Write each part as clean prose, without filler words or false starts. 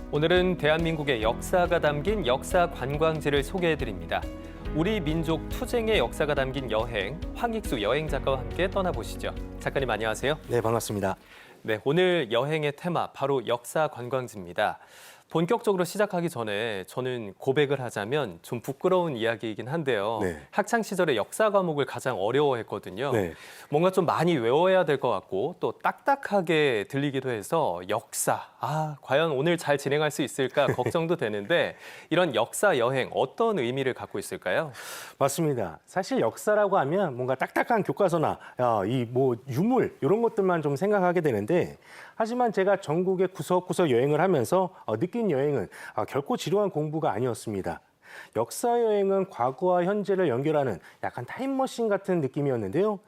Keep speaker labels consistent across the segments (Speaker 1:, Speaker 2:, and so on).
Speaker 1: 오늘은 대한민국의 역사가 담긴 역사 관광지를 소개해드립니다. 우리 민족 투쟁의 역사가 담긴 여행, 황익수 여행 작가와 함께 떠나보시죠. 작가님 안녕하세요.
Speaker 2: 네, 반갑습니다.
Speaker 1: 네, 오늘 여행의 테마 바로 역사 관광지입니다. 본격적으로 시작하기 전에 저는 고백을 하자면 좀 부끄러운 이야기이긴 한데요.
Speaker 2: 네.
Speaker 1: 학창 시절에 역사 과목을 가장 어려워했거든요.
Speaker 2: 네.
Speaker 1: 뭔가 좀 많이 외워야 될 것 같고 또 딱딱하게 들리기도 해서 역사, 과연 오늘 잘 진행할 수 있을까 걱정도 되는데 이런 역사 여행 어떤 의미를 갖고 있을까요?
Speaker 2: 맞습니다. 사실 역사라고 하면 뭔가 딱딱한 교과서나 유물 이런 것들만 좀 생각하게 되는데 하지만 제가 전국의 구석구석 여행을 하면서 느낀 여행은 결코 지루한 공부가 아니었습니다. 역사 여행은 과거와 현재를 연결하는 약간 타임머신 같은 느낌이었는데요.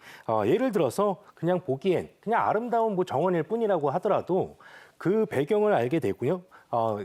Speaker 2: 예를 들어서 그냥 보기엔 그냥 아름다운 정원일 뿐이라고 하더라도 그 배경을 알게 되고요.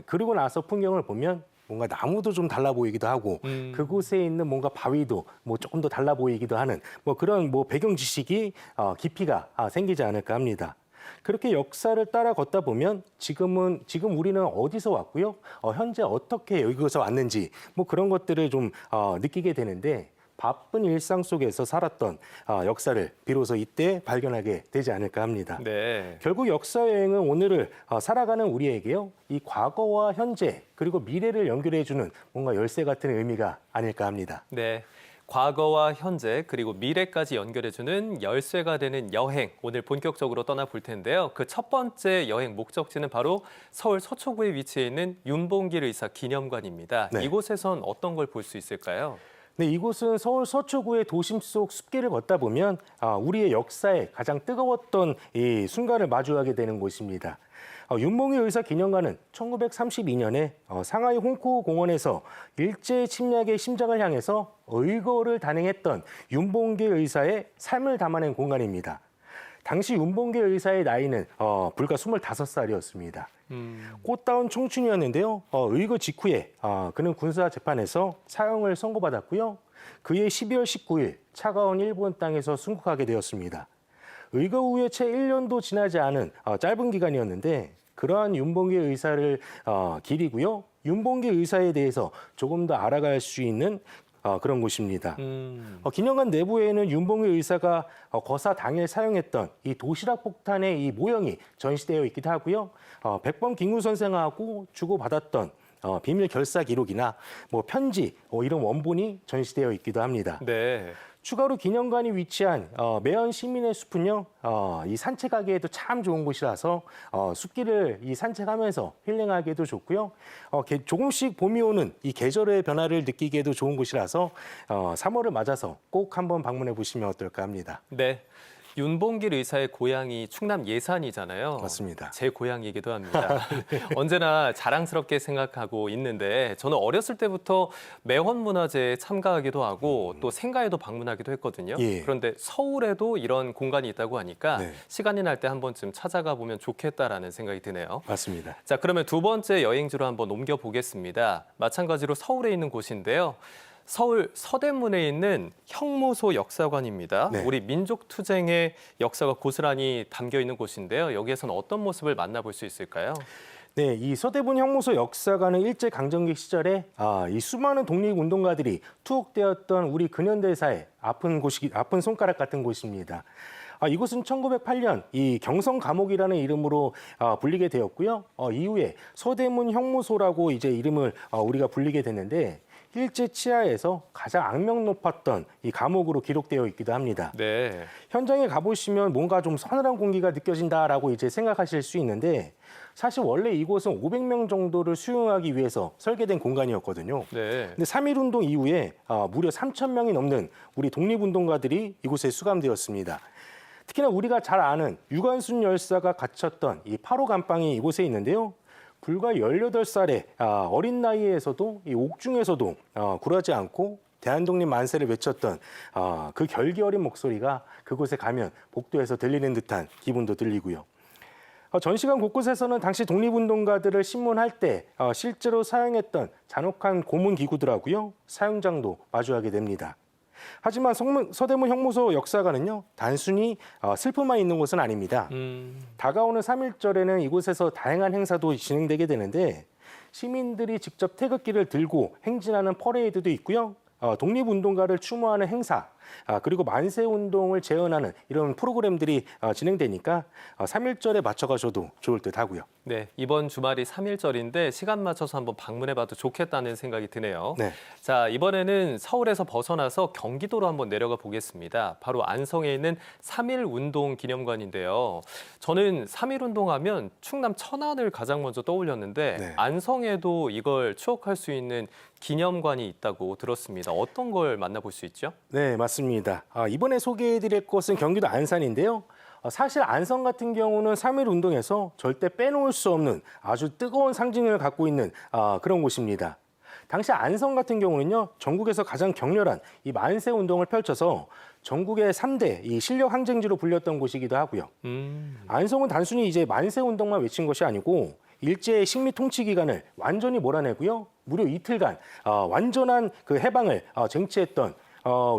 Speaker 2: 그리고 나서 풍경을 보면 뭔가 나무도 좀 달라 보이기도 하고 그곳에 있는 뭔가 바위도 조금 더 달라 보이기도 하는 그런 배경 지식이 깊이가 생기지 않을까 합니다. 그렇게 역사를 따라 걷다 보면 지금 우리는 어디서 왔고요, 현재 어떻게 여기서 왔는지 그런 것들을 좀 느끼게 되는데 바쁜 일상 속에서 살았던 역사를 비로소 이때 발견하게 되지 않을까 합니다.
Speaker 1: 네.
Speaker 2: 결국 역사 여행은 오늘을 살아가는 우리에게요, 이 과거와 현재 그리고 미래를 연결해주는 뭔가 열쇠 같은 의미가 아닐까 합니다.
Speaker 1: 네. 과거와 현재 그리고 미래까지 연결해주는 열쇠가 되는 여행, 오늘 본격적으로 떠나볼 텐데요. 그 첫 번째 여행 목적지는 바로 서울 서초구에 위치해 있는 윤봉길 의사 기념관입니다.
Speaker 2: 네.
Speaker 1: 이곳에선 어떤 걸 볼 수 있을까요?
Speaker 2: 네, 이곳은 서울 서초구의 도심 속 숲길을 걷다 보면 우리의 역사에 가장 뜨거웠던 이 순간을 마주하게 되는 곳입니다. 윤봉길 의사 기념관은 1932년에 상하이 홍콩 공원에서 일제 침략의 심장을 향해서 의거를 단행했던 윤봉길 의사의 삶을 담아낸 공간입니다. 당시 윤봉길 의사의 나이는 불과 25살이었습니다. 꽃다운 청춘이었는데요. 의거 직후에 그는 군사 재판에서 사형을 선고받았고요. 그해 12월 19일 차가운 일본 땅에서 순국하게 되었습니다. 의거 후에 채 1년도 지나지 않은 짧은 기간이었는데 그러한 윤봉길 의사를 기리고요. 윤봉길 의사에 대해서 조금 더 알아갈 수 있는 그런 곳입니다. 기념관 내부에는 윤봉길 의사가 거사 당일 사용했던 이 도시락 폭탄의 이 모형이 전시되어 있기도 하고요. 백범 김구 선생하고 주고받았던 비밀 결사 기록이나 편지 이런 원본이 전시되어 있기도 합니다.
Speaker 1: 네.
Speaker 2: 추가로 기념관이 위치한 매연 시민의 숲은요, 이 산책하기에도 참 좋은 곳이라서 숲길을 이 산책하면서 힐링하기에도 좋고요. 조금씩 봄이 오는 이 계절의 변화를 느끼기에도 좋은 곳이라서 3월을 맞아서 꼭 한번 방문해 보시면 어떨까 합니다.
Speaker 1: 네. 윤봉길 의사의 고향이 충남 예산이잖아요.
Speaker 2: 맞습니다.
Speaker 1: 제 고향이기도 합니다. 언제나 자랑스럽게 생각하고 있는데 저는 어렸을 때부터 매헌문화제에 참가하기도 하고 또 생가에도 방문하기도 했거든요.
Speaker 2: 예.
Speaker 1: 그런데 서울에도 이런 공간이 있다고 하니까
Speaker 2: 네.
Speaker 1: 시간이 날 때 한 번쯤 찾아가 보면 좋겠다라는 생각이 드네요.
Speaker 2: 맞습니다.
Speaker 1: 자, 그러면 두 번째 여행지로 한번 옮겨보겠습니다. 마찬가지로 서울에 있는 곳인데요. 서울 서대문에 있는 형무소 역사관입니다.
Speaker 2: 네.
Speaker 1: 우리 민족투쟁의 역사가 고스란히 담겨 있는 곳인데요. 여기에서는 어떤 모습을 만나볼 수 있을까요?
Speaker 2: 네, 이 서대문 형무소 역사관은 일제강점기 시절에 이 수많은 독립운동가들이 투옥되었던 우리 근현대사의 아픈 손가락 같은 곳입니다. 이곳은 1908년 이 경성 감옥이라는 이름으로 불리게 되었고요. 이후에 서대문 형무소라고 이제 이름을 우리가 불리게 됐는데 일제 치하에서 가장 악명 높았던 이 감옥으로 기록되어 있기도 합니다.
Speaker 1: 네.
Speaker 2: 현장에 가보시면 뭔가 좀 서늘한 공기가 느껴진다라고 이제 생각하실 수 있는데 사실 원래 이곳은 500명 정도를 수용하기 위해서 설계된 공간이었거든요.
Speaker 1: 네.
Speaker 2: 근데 3.1운동 이후에 무려 3,000명이 넘는 우리 독립운동가들이 이곳에 수감되었습니다. 특히나 우리가 잘 아는 유관순 열사가 갇혔던 이 8호 감방이 이곳에 있는데요. 불과 18살의 어린 나이에서도 이 옥중에서도 굴하지 않고 대한독립 만세를 외쳤던 그 결기 어린 목소리가 그곳에 가면 복도에서 들리는 듯한 기분도 들리고요. 전시관 곳곳에서는 당시 독립운동가들을 신문할 때 실제로 사용했던 잔혹한 고문 기구들하고요. 사용장도 마주하게 됩니다. 하지만 서대문 형무소 역사관은요, 단순히 슬픔만 있는 곳은 아닙니다. 다가오는 3.1절에는 이곳에서 다양한 행사도 진행되게 되는데 시민들이 직접 태극기를 들고 행진하는 퍼레이드도 있고요. 독립운동가를 추모하는 행사, 그리고 만세운동을 재현하는 이런 프로그램들이 진행되니까 3.1절에 맞춰 가셔도 좋을 듯 하고요.
Speaker 1: 네, 이번 주말이 3.1절인데 시간 맞춰서 한번 방문해봐도 좋겠다는 생각이 드네요.
Speaker 2: 네.
Speaker 1: 자, 이번에는 서울에서 벗어나서 경기도로 한번 내려가 보겠습니다. 바로 안성에 있는 3.1운동 기념관인데요. 저는 3.1운동 하면 충남 천안을 가장 먼저 떠올렸는데
Speaker 2: 네.
Speaker 1: 안성에도 이걸 추억할 수 있는 기념관이 있다고 들었습니다. 어떤 걸 만나볼 수 있죠?
Speaker 2: 네, 맞습니다. 이번에 소개해드릴 곳은 경기도 안산인데요. 사실 안성 같은 경우는 3.1 운동에서 절대 빼놓을 수 없는 아주 뜨거운 상징을 갖고 있는 그런 곳입니다. 당시 안성 같은 경우는요, 전국에서 가장 격렬한 이 만세 운동을 펼쳐서 전국의 3대 이 실력 항쟁지로 불렸던 곳이기도 하고요. 안성은 단순히 이제 만세 운동만 외친 것이 아니고 일제의 식민 통치 기간을 완전히 몰아내고요, 무려 이틀간 완전한 그 해방을 쟁취했던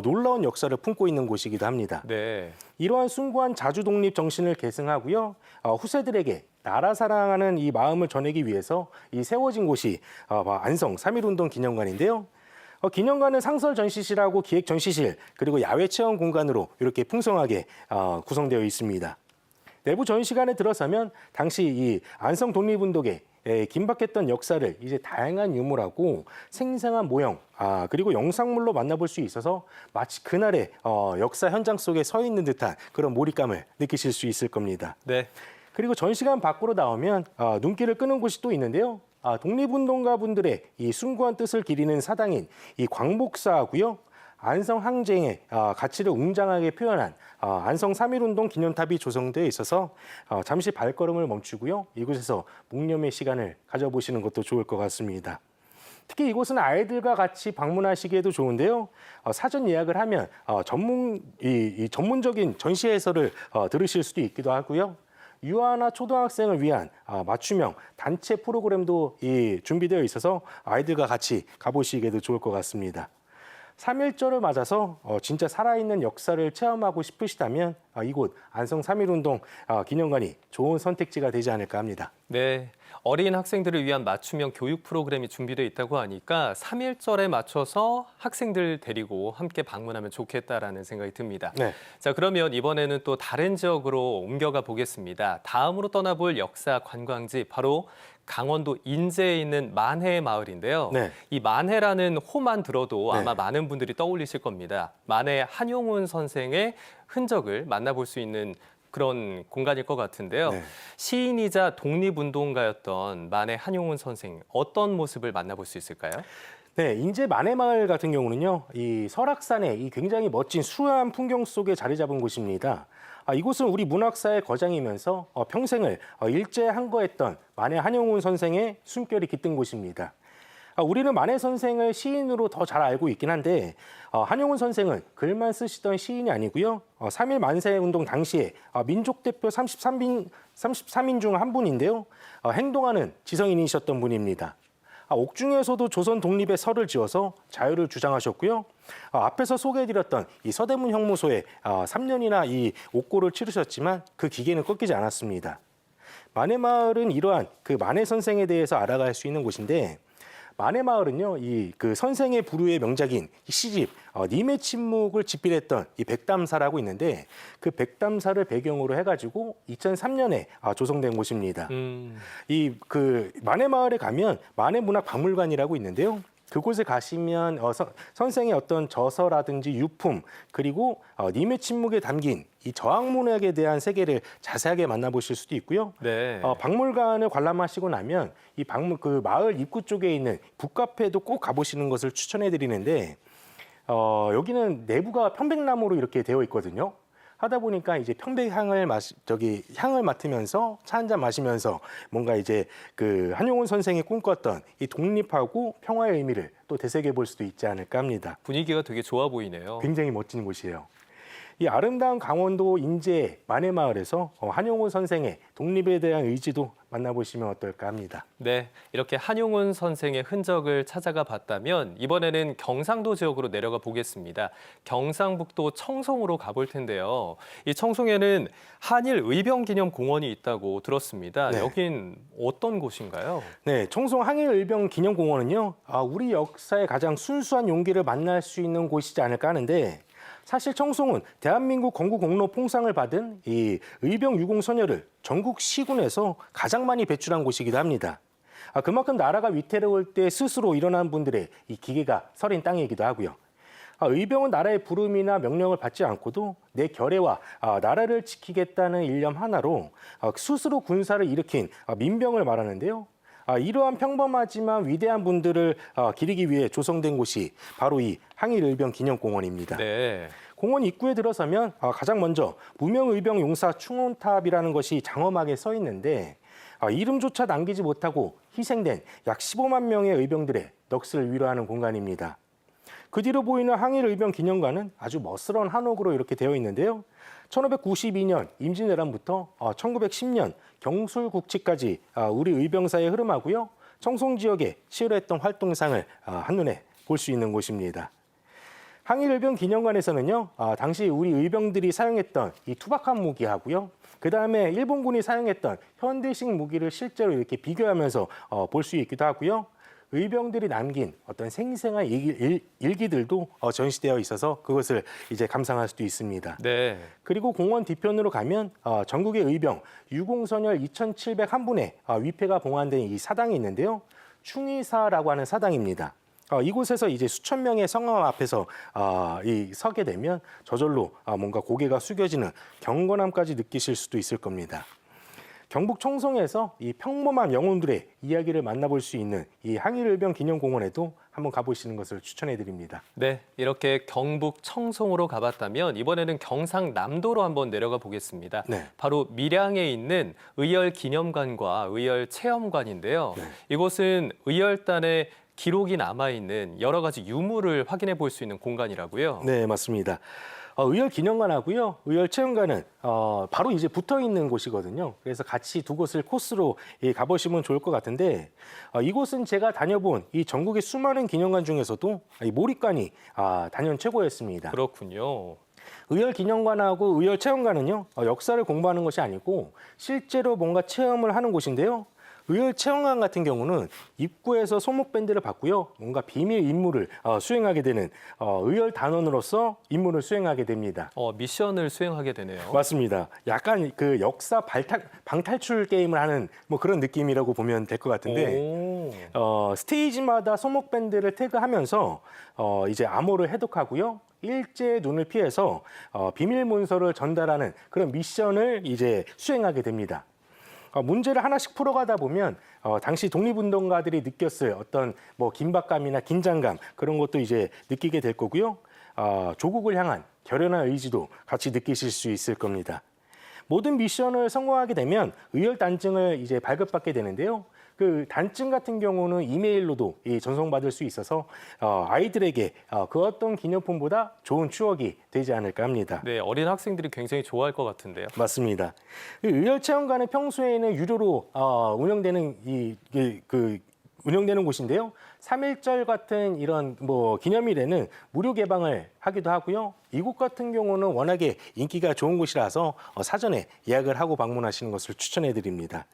Speaker 2: 놀라운 역사를 품고 있는 곳이기도 합니다.
Speaker 1: 네.
Speaker 2: 이러한 숭고한 자주 독립 정신을 계승하고요, 후세들에게 나라 사랑하는 이 마음을 전하기 위해서 이 세워진 곳이 안성 3.1운동 기념관인데요. 기념관은 상설 전시실하고 기획 전시실 그리고 야외 체험 공간으로 이렇게 풍성하게 구성되어 있습니다. 내부 전시관에 들어서면 당시 이 안성 독립운동의 긴박했던 역사를 이제 다양한 유물하고 생생한 모형, 그리고 영상물로 만나볼 수 있어서 마치 그날의 역사 현장 속에 서 있는 듯한 그런 몰입감을 느끼실 수 있을 겁니다.
Speaker 1: 네.
Speaker 2: 그리고 전시관 밖으로 나오면 눈길을 끄는 곳이 또 있는데요. 독립운동가 분들의 이 숭고한 뜻을 기리는 사당인 이 광복사하고요, 안성 항쟁의 가치를 웅장하게 표현한 안성 3.1운동 기념탑이 조성되어 있어서 잠시 발걸음을 멈추고요, 이곳에서 묵념의 시간을 가져보시는 것도 좋을 것 같습니다. 특히 이곳은 아이들과 같이 방문하시기에도 좋은데요. 사전 예약을 하면 전문적인 전시 해설을 들으실 수도 있기도 하고요. 유아나 초등학생을 위한 맞춤형 단체 프로그램도 준비되어 있어서 아이들과 같이 가보시기에도 좋을 것 같습니다. 3.1절을 맞아서 진짜 살아있는 역사를 체험하고 싶으시다면 이곳 안성 3.1운동 기념관이 좋은 선택지가 되지 않을까 합니다.
Speaker 1: 네, 어린 학생들을 위한 맞춤형 교육 프로그램이 준비되어 있다고 하니까 3.1절에 맞춰서 학생들 데리고 함께 방문하면 좋겠다라는 생각이 듭니다.
Speaker 2: 네.
Speaker 1: 자, 그러면 이번에는 또 다른 지역으로 옮겨가 보겠습니다. 다음으로 떠나볼 역사 관광지 바로 강원도 인제에 있는 만해 마을인데요.
Speaker 2: 네.
Speaker 1: 이 만해라는 호만 들어도
Speaker 2: 네.
Speaker 1: 아마 많은 분들이 떠올리실 겁니다. 만해 한용운 선생의 흔적을 만나볼 수 있는 그런 공간일 것 같은데요.
Speaker 2: 네.
Speaker 1: 시인이자 독립운동가였던 만해 한용운 선생, 어떤 모습을 만나볼 수 있을까요?
Speaker 2: 네, 인제 만해마을 같은 경우는요, 이 설악산의 이 굉장히 멋진 수려한 풍경 속에 자리 잡은 곳입니다. 이곳은 우리 문학사의 거장이면서 평생을 일제항거했던 만해 한용운 선생의 숨결이 깃든 곳입니다. 우리는 만해 선생을 시인으로 더 잘 알고 있긴 한데 한용운 선생은 글만 쓰시던 시인이 아니고요, 3.1 만세운동 당시에 민족 대표 33인 중 한 분인데요, 행동하는 지성인이셨던 분입니다. 옥중에서도 조선 독립의 설을 지어서 자유를 주장하셨고요. 앞에서 소개해드렸던 이 서대문 형무소에 3년이나 이 옥고를 치르셨지만 그 기계는 꺾이지 않았습니다. 만해마을은 이러한 그 만해 선생에 대해서 알아갈 수 있는 곳인데, 만해마을은요, 이 그 선생의 부류의 명작인 이 시집 님의 침묵을 집필했던 이 백담사라고 있는데, 그 백담사를 배경으로 해가지고 2003년에 조성된 곳입니다. 이 그 만해마을에 가면 만해문학박물관이라고 있는데요. 그곳에 가시면 선생의 어떤 저서라든지 유품, 그리고 님의 침묵에 담긴 이 저항문학에 대한 세계를 자세하게 만나보실 수도 있고요.
Speaker 1: 네.
Speaker 2: 박물관을 관람하시고 나면 이 그 마을 입구 쪽에 있는 북카페도 꼭 가보시는 것을 추천해드리는데, 여기는 내부가 편백나무로 이렇게 되어 있거든요. 하다 보니까 이제 편백향을 향을 맡으면서 차 한 잔 마시면서 뭔가 이제 그 한용운 선생이 꿈꿨던 이 독립하고 평화의 의미를 또 되새겨 볼 수도 있지 않을까 합니다.
Speaker 1: 분위기가 되게 좋아 보이네요.
Speaker 2: 굉장히 멋진 곳이에요. 이 아름다운 강원도 인제 만해마을에서 한용운 선생의 독립에 대한 의지도 만나보시면 어떨까 합니다.
Speaker 1: 네, 이렇게 한용운 선생의 흔적을 찾아가 봤다면 이번에는 경상도 지역으로 내려가 보겠습니다. 경상북도 청송으로 가볼 텐데요. 이 청송에는 한일 의병기념공원이 있다고 들었습니다.
Speaker 2: 네.
Speaker 1: 여긴 어떤 곳인가요?
Speaker 2: 네, 청송 항일의병기념공원은요, 우리 역사의 가장 순수한 용기를 만날 수 있는 곳이지 않을까 하는데, 사실 청송은 대한민국 건국공로封상을 받은 이 의병 유공 소녀를 전국 시군에서 가장 많이 배출한 곳이기도 합니다. 그만큼 나라가 위태로울 때 스스로 일어난 분들의 이 기계가 서린 땅이기도 하고요. 의병은 나라의 부름이나 명령을 받지 않고도 내 결의와 나라를 지키겠다는 일념 하나로 스스로 군사를 일으킨 민병을 말하는데요. 이러한 평범하지만 위대한 분들을 기리기 위해 조성된 곳이 바로 이 항일의병기념공원입니다.
Speaker 1: 네.
Speaker 2: 공원 입구에 들어서면 가장 먼저 무명의병 용사 충원탑이라는 것이 장엄하게 서 있는데 이름조차 남기지 못하고 희생된 약 15만 명의 의병들의 넋을 위로하는 공간입니다. 그 뒤로 보이는 항일의병기념관은 아주 멋스러운 한옥으로 이렇게 되어 있는데요. 1592년 임진왜란부터 1910년 경술국치까지 우리 의병사의 흐름하고요. 청송 지역에 치열했던 활동상을 한눈에 볼 수 있는 곳입니다. 항일의병기념관에서는요, 당시 우리 의병들이 사용했던 이 투박한 무기하고요. 그다음에 일본군이 사용했던 현대식 무기를 실제로 이렇게 비교하면서 볼 수 있기도 하고요. 의병들이 남긴 어떤 생생한 일기들도 전시되어 있어서 그것을 이제 감상할 수도 있습니다.
Speaker 1: 네.
Speaker 2: 그리고 공원 뒤편으로 가면 전국의 의병 유공선열 2,701분의 위패가 봉안된 이 사당이 있는데요. 충의사라고 하는 사당입니다. 이곳에서 이제 수천 명의 성함 앞에서 서게 되면 저절로 뭔가 고개가 숙여지는 경건함까지 느끼실 수도 있을 겁니다. 경북 청송에서 이 평범한 영혼들의 이야기를 만나볼 수 있는 이 항일의병기념공원에도 한번 가보시는 것을 추천해드립니다.
Speaker 1: 네, 이렇게 경북 청송으로 가봤다면 이번에는 경상남도로 한번 내려가 보겠습니다.
Speaker 2: 네.
Speaker 1: 바로 밀양에 있는 의열기념관과 의열체험관인데요.
Speaker 2: 네.
Speaker 1: 이곳은 의열단의 기록이 남아있는 여러 가지 유물을 확인해 볼 수 있는 공간이라고요.
Speaker 2: 네, 맞습니다. 의열기념관하고요, 의열체험관은 바로 이제 붙어 있는 곳이거든요. 그래서 같이 두 곳을 코스로 가보시면 좋을 것 같은데 이곳은 제가 다녀본 이 전국의 수많은 기념관 중에서도 이 몰입관이 단연 최고였습니다.
Speaker 1: 그렇군요.
Speaker 2: 의열기념관하고 의열체험관은요, 역사를 공부하는 것이 아니고 실제로 뭔가 체험을 하는 곳인데요. 의열체험관 같은 경우는 입구에서 소목밴드를 받고요. 뭔가 비밀 임무를 수행하게 되는 의열단원으로서 임무를 수행하게 됩니다.
Speaker 1: 미션을 수행하게 되네요.
Speaker 2: 맞습니다. 약간 그 역사 방탈출 게임을 하는 뭐 그런 느낌이라고 보면 될 것 같은데 스테이지마다 소목밴드를 태그하면서 이제 암호를 해독하고요. 일제의 눈을 피해서 비밀 문서를 전달하는 그런 미션을 이제 수행하게 됩니다. 문제를 하나씩 풀어가다 보면 당시 독립운동가들이 느꼈을 어떤 뭐 긴박감이나 긴장감 그런 것도 이제 느끼게 될 거고요. 조국을 향한 결연한 의지도 같이 느끼실 수 있을 겁니다. 모든 미션을 성공하게 되면 의열 단증을 이제 발급받게 되는데요. 그 단증 같은 경우는 이메일로도 전송받을 수 있어서 아이들에게 그 어떤 기념품보다 좋은 추억이 되지 않을까 합니다.
Speaker 1: 네, 어린 학생들이 굉장히 좋아할 것 같은데요.
Speaker 2: 맞습니다. 의열체험관은 평소에는 유료로 운영되는 운영되는 곳인데요. 3.1절 같은 이런 뭐 기념일에는 무료 개방을 하기도 하고요. 이곳 같은 경우는 워낙에 인기가 좋은 곳이라서 사전에 예약을 하고 방문하시는 것을 추천해 드립니다.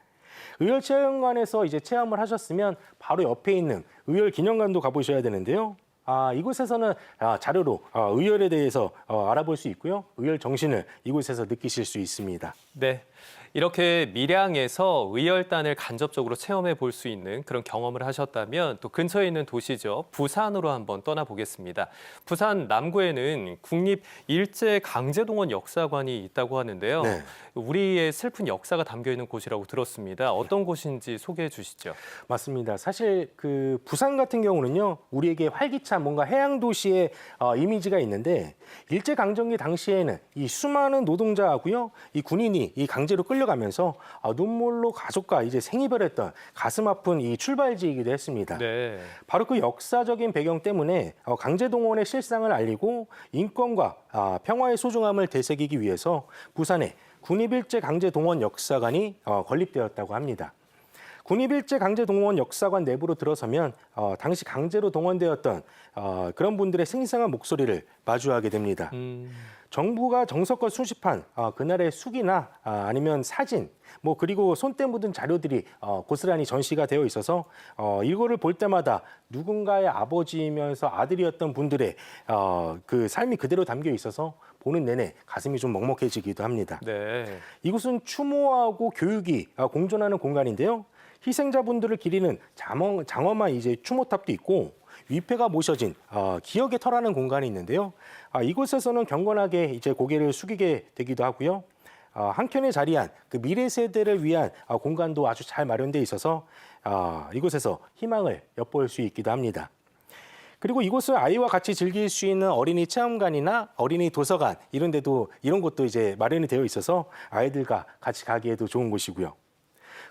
Speaker 2: 의열체험관에서 이제 체험을 하셨으면 바로 옆에 있는 의열기념관도 가보셔야 되는데요. 이곳에서는 자료로 의열에 대해서 알아볼 수 있고요. 의열 정신을 이곳에서 느끼실 수 있습니다.
Speaker 1: 네. 이렇게 밀양에서 의열단을 간접적으로 체험해 볼 수 있는 그런 경험을 하셨다면 또 근처에 있는 도시죠. 부산으로 한번 떠나보겠습니다. 부산 남구에는 국립일제강제동원 역사관이 있다고 하는데요.
Speaker 2: 네.
Speaker 1: 우리의 슬픈 역사가 담겨 있는 곳이라고 들었습니다. 어떤 곳인지 소개해 주시죠.
Speaker 2: 맞습니다. 사실 그 부산 같은 경우는요, 우리에게 활기찬 뭔가 해양 도시의 이미지가 있는데 일제강점기 당시에는 이 수많은 노동자하고요, 이 군인이 이 강제로 끌려가면서 눈물로 가족과 이제 생이별했던 가슴 아픈 이 출발지이기도 했습니다.
Speaker 1: 네.
Speaker 2: 바로 그 역사적인 배경 때문에 강제동원의 실상을 알리고 인권과 평화의 소중함을 되새기기 위해서 부산에 국립일제강제동원 역사관이 건립되었다고 합니다. 군입일제강제동원 역사관 내부로 들어서면 당시 강제로 동원되었던 그런 분들의 생생한 목소리를 마주하게 됩니다. 정부가 정석껏 수집한 그날의 수기나 아니면 사진, 뭐 그리고 손때 묻은 자료들이 고스란히 전시가 되어 있어서 이거를 볼 때마다 누군가의 아버지이면서 아들이었던 분들의 그 삶이 그대로 담겨 있어서 보는 내내 가슴이 좀 먹먹해지기도 합니다.
Speaker 1: 네.
Speaker 2: 이곳은 추모하고 교육이 공존하는 공간인데요. 희생자분들을 기리는 장엄한 이제 추모탑도 있고 위패가 모셔진 기억의 터라는 공간이 있는데요. 이곳에서는 경건하게 이제 고개를 숙이게 되기도 하고요. 한켠에 자리한 그 미래 세대를 위한 공간도 아주 잘 마련돼 있어서 이곳에서 희망을 엿볼 수 있기도 합니다. 그리고 이곳은 아이와 같이 즐길 수 있는 어린이 체험관이나 어린이 도서관 이런 곳도 이제 마련이 되어 있어서 아이들과 같이 가기에도 좋은 곳이고요.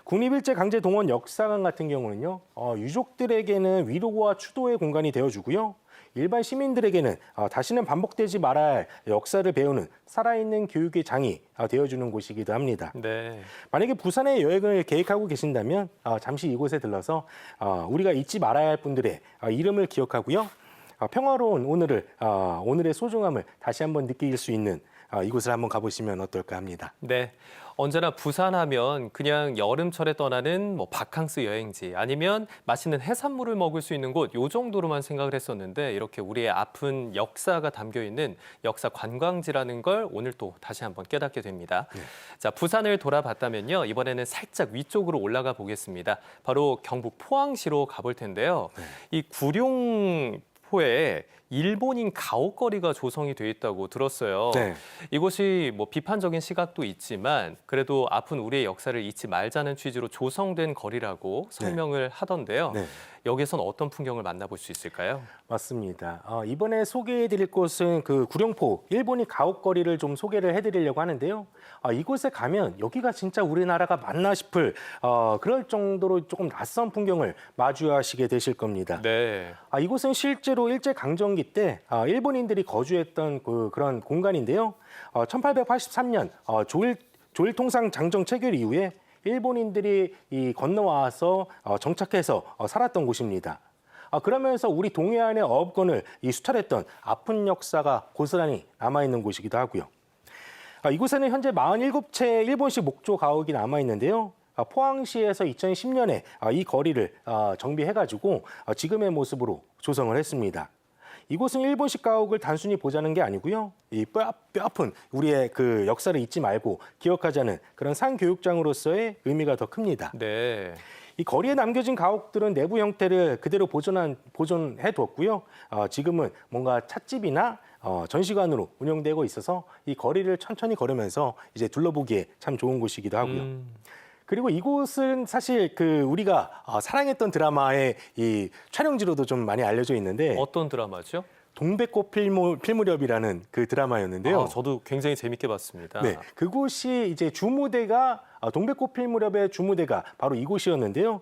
Speaker 2: 국립일제강제동원 역사관 같은 경우는요, 유족들에게는 위로와 추도의 공간이 되어주고요. 일반 시민들에게는 다시는 반복되지 말아야 할 역사를 배우는 살아있는 교육의 장이 되어주는 곳이기도 합니다.
Speaker 1: 네.
Speaker 2: 만약에 부산에 여행을 계획하고 계신다면 잠시 이곳에 들러서 우리가 잊지 말아야 할 분들의 이름을 기억하고요. 평화로운 오늘의 소중함을 다시 한번 느낄 수 있는 이곳을 한번 가보시면 어떨까 합니다.
Speaker 1: 네. 언제나 부산하면 그냥 여름철에 떠나는 뭐 바캉스 여행지 아니면 맛있는 해산물을 먹을 수 있는 곳 요 정도로만 생각을 했었는데 이렇게 우리의 아픈 역사가 담겨 있는 역사 관광지라는 걸 오늘 또 다시 한번 깨닫게 됩니다.
Speaker 2: 네.
Speaker 1: 자, 부산을 돌아봤다면요. 이번에는 살짝 위쪽으로 올라가 보겠습니다. 바로 경북 포항시로 가볼 텐데요. 이 구룡포에 일본인 가옥거리가 조성이 돼 있다고 들었어요.
Speaker 2: 네.
Speaker 1: 이곳이 뭐 비판적인 시각도 있지만 그래도 아픈 우리의 역사를 잊지 말자는 취지로 조성된 거리라고 설명을 하던데요.
Speaker 2: 네.
Speaker 1: 여기선 어떤 풍경을 만나볼 수 있을까요?
Speaker 2: 맞습니다. 이번에 소개해드릴 곳은 그 구룡포 일본인 가옥거리를 좀 소개를 해드리려고 하는데요. 이곳에 가면 여기가 진짜 우리나라가 맞나 싶을 그럴 정도로 조금 낯선 풍경을 마주하시게 되실 겁니다.
Speaker 1: 네.
Speaker 2: 이곳은 실제로 일제강점기 때 일본인들이 거주했던 그런 공간인데요. 1883년 조일통상 장정 체결 이후에 일본인들이 건너와서 정착해서 살았던 곳입니다. 그러면서 우리 동해안의 어업권을 수탈했던 아픈 역사가 고스란히 남아있는 곳이기도 하고요. 이곳에는 현재 47채 일본식 목조 가옥이 남아있는데요. 포항시에서 2010년에 이 거리를 정비해가지고 지금의 모습으로 조성을 했습니다. 이곳은 일본식 가옥을 단순히 보자는 게 아니고요. 이 뼈아픈 우리의 그 역사를 잊지 말고 기억하자는 그런 상교육장으로서의 의미가 더 큽니다.
Speaker 1: 네.
Speaker 2: 이 거리에 남겨진 가옥들은 내부 형태를 그대로 보존해 두었고요. 지금은 뭔가 찻집이나 전시관으로 운영되고 있어서 이 거리를 천천히 걸으면서 이제 둘러보기에 참 좋은 곳이기도 하고요. 그리고 이곳은 사실 그 우리가 사랑했던 드라마의 이 촬영지로도 좀 많이 알려져 있는데
Speaker 1: 어떤 드라마죠?
Speaker 2: 동백꽃 필무렵이라는 그 드라마였는데요.
Speaker 1: 저도 굉장히 재밌게 봤습니다.
Speaker 2: 네, 그곳이 이제 주무대가 동백꽃 필무렵의 주무대가 바로 이곳이었는데요.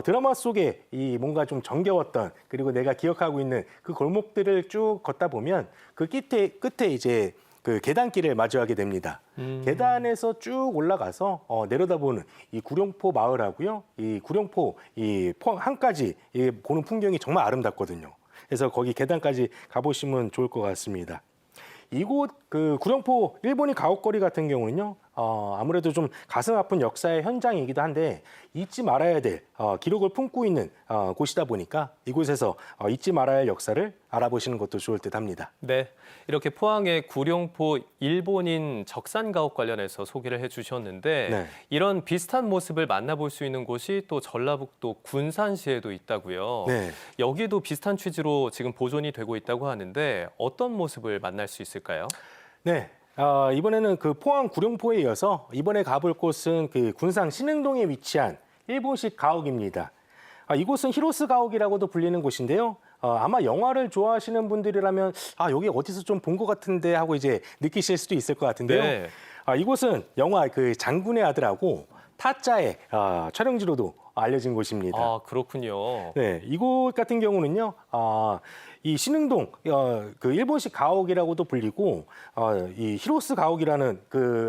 Speaker 2: 드라마 속에 이 뭔가 좀 정겨웠던 그리고 내가 기억하고 있는 그 골목들을 쭉 걷다 보면 그 끝에 이제 그 계단길을 마주하게 됩니다. 계단에서 쭉 올라가서 내려다보는 이 구룡포 마을하고요, 이 구룡포 이 포항까지 보는 풍경이 정말 아름답거든요. 그래서 거기 계단까지 가보시면 좋을 것 같습니다. 이곳 그 구룡포 일본인 가옥거리 같은 경우는요, 아무래도 좀 가슴 아픈 역사의 현장이기도 한데 잊지 말아야 될 기록을 품고 있는 곳이다 보니까 이곳에서 잊지 말아야 할 역사를 알아보시는 것도 좋을 듯합니다.
Speaker 1: 네, 이렇게 포항의 구룡포 일본인 적산가옥 관련해서 소개를 해주셨는데
Speaker 2: 네.
Speaker 1: 이런 비슷한 모습을 만나볼 수 있는 곳이 또 전라북도 군산시에도 있다고요.
Speaker 2: 네.
Speaker 1: 여기도 비슷한 취지로 지금 보존이 되고 있다고 하는데 어떤 모습을 만날 수 있을까요?
Speaker 2: 네. 이번에는 그 포항 구룡포에 이어서 이번에 가볼 곳은 그 군산 신흥동에 위치한 일본식 가옥입니다. 이곳은 히로스 가옥이라고도 불리는 곳인데요. 아마 영화를 좋아하시는 분들이라면 여기 어디서 좀 본 것 같은데 하고 이제 느끼실 수도 있을 것 같은데요.
Speaker 1: 네.
Speaker 2: 이곳은 영화 그 장군의 아들하고 타짜의 촬영지로도 알려진 곳입니다.
Speaker 1: 그렇군요.
Speaker 2: 네, 이곳 같은 경우는요, 이 신흥동 그 일본식 가옥이라고도 불리고 이 히로스 가옥이라는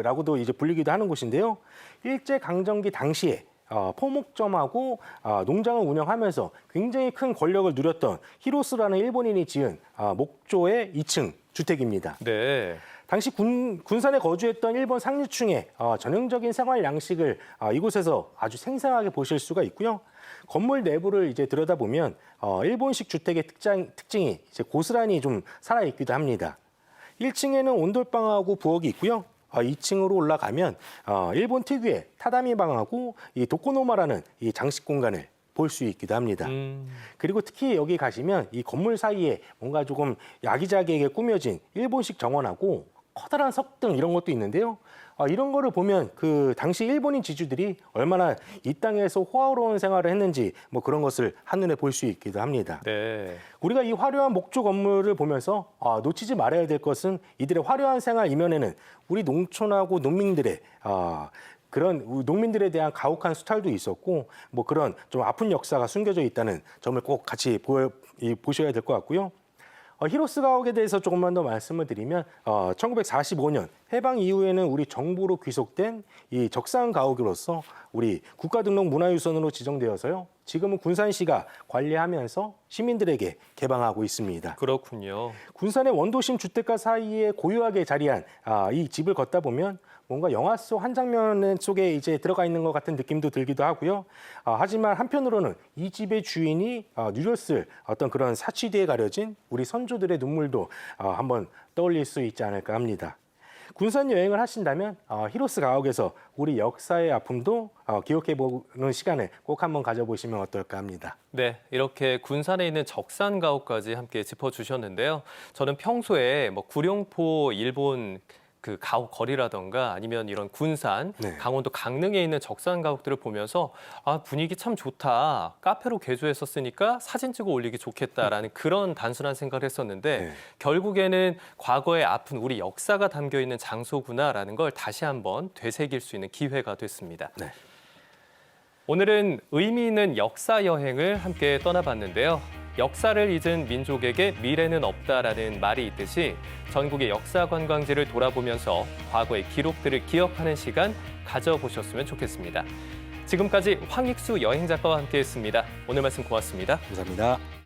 Speaker 2: 라고도 이제 불리기도 하는 곳인데요. 일제 강점기 당시에 포목점하고 농장을 운영하면서 굉장히 큰 권력을 누렸던 히로스라는 일본인이 지은 목조의 2층 주택입니다.
Speaker 1: 네.
Speaker 2: 당시 군산에 거주했던 일본 상류층의 전형적인 생활 양식을 이곳에서 아주 생생하게 보실 수가 있고요. 건물 내부를 이제 들여다보면 일본식 주택의 특징이 이제 고스란히 좀 살아있기도 합니다. 1층에는 온돌방하고 부엌이 있고요. 2층으로 올라가면 일본 특유의 타다미 방하고 이 도코노마라는 이 장식 공간을 볼 수 있기도 합니다. 그리고 특히 여기 가시면 이 건물 사이에 뭔가 조금 야기자기하게 꾸며진 일본식 정원하고 커다란 석등 이런 것도 있는데요. 이런 거를 보면 그 당시 일본인 지주들이 얼마나 이 땅에서 호화로운 생활을 했는지 뭐 그런 것을 한눈에 볼 수 있기도 합니다.
Speaker 1: 네.
Speaker 2: 우리가 이 화려한 목조 건물을 보면서 놓치지 말아야 될 것은 이들의 화려한 생활 이면에는 우리 농촌하고 농민들의 그런 농민들에 대한 가혹한 수탈도 있었고 뭐 그런 좀 아픈 역사가 숨겨져 있다는 점을 꼭 같이 보셔야 될 것 같고요. 히로스 가옥에 대해서 조금만 더 말씀을 드리면 1945년 해방 이후에는 우리 정부로 귀속된 이 적산 가옥으로서 우리 국가등록 문화유산으로 지정되어서요. 지금은 군산시가 관리하면서 시민들에게 개방하고 있습니다.
Speaker 1: 그렇군요.
Speaker 2: 군산의 원도심 주택가 사이에 고요하게 자리한 이 집을 걷다 보면 뭔가 영화 속 한 장면 속에 이제 들어가 있는 것 같은 느낌도 들기도 하고요. 하지만 한편으로는 이 집의 주인이 누렸을 어떤 그런 사치 뒤에 가려진 우리 선조들의 눈물도 한번 떠올릴 수 있지 않을까 합니다. 군산 여행을 하신다면 히로스 가옥에서 우리 역사의 아픔도 기억해보는 시간을 꼭 한번 가져보시면 어떨까 합니다.
Speaker 1: 네, 이렇게 군산에 있는 적산 가옥까지 함께 짚어주셨는데요. 저는 평소에 뭐 구룡포 일본 그 가옥 거리라던가 아니면 이런 군산,
Speaker 2: 네.
Speaker 1: 강원도 강릉에 있는 적산 가옥들을 보면서 분위기 참 좋다. 카페로 개조했었으니까 사진 찍어 올리기 좋겠다라는 그런 단순한 생각을 했었는데
Speaker 2: 네.
Speaker 1: 결국에는 과거의 아픈 우리 역사가 담겨 있는 장소구나라는 걸 다시 한번 되새길 수 있는 기회가 됐습니다.
Speaker 2: 네.
Speaker 1: 오늘은 의미 있는 역사 여행을 함께 떠나봤는데요. 역사를 잊은 민족에게 미래는 없다라는 말이 있듯이 전국의 역사 관광지를 돌아보면서 과거의 기록들을 기억하는 시간 가져보셨으면 좋겠습니다. 지금까지 황익수 여행작가와 함께했습니다. 오늘 말씀 고맙습니다.
Speaker 2: 감사합니다.